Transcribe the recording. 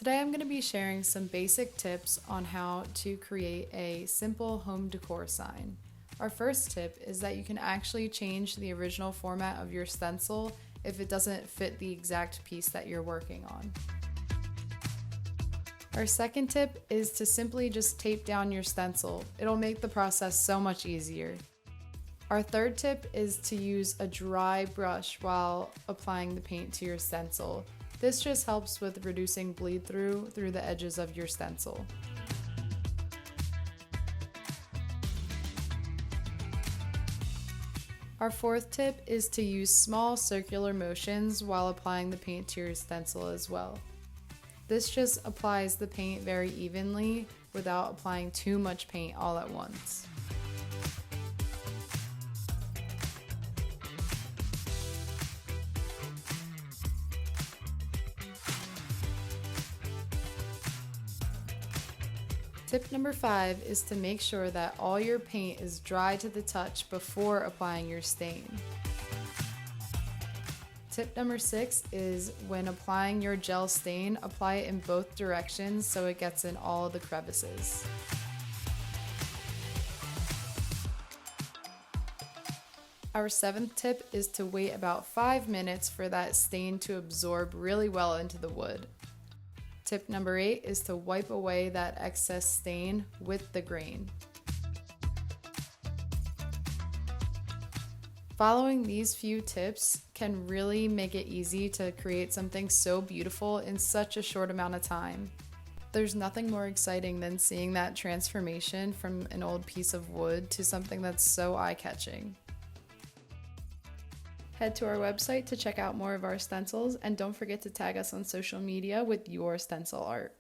Today I'm going to be sharing some basic tips on how to create a simple home decor sign. Our first tip is that you can actually change the original format of your stencil if it doesn't fit the exact piece that you're working on. Our second tip is to simply just tape down your stencil. It'll make the process so much easier. Our third tip is to use a dry brush while applying the paint to your stencil. This just helps with reducing bleed through the edges of your stencil. Our fourth tip is to use small circular motions while applying the paint to your stencil as well. This just applies the paint very evenly without applying too much paint all at once. Tip number 5 is to make sure that all your paint is dry to the touch before applying your stain. Tip number 6 is when applying your gel stain, apply it in both directions so it gets in all the crevices. Our 7th tip is to wait about 5 minutes for that stain to absorb really well into the wood. Tip number 8 is to wipe away that excess stain with the grain. Following these few tips can really make it easy to create something so beautiful in such a short amount of time. There's nothing more exciting than seeing that transformation from an old piece of wood to something that's so eye-catching. Head to our website to check out more of our stencils, and don't forget to tag us on social media with your stencil art.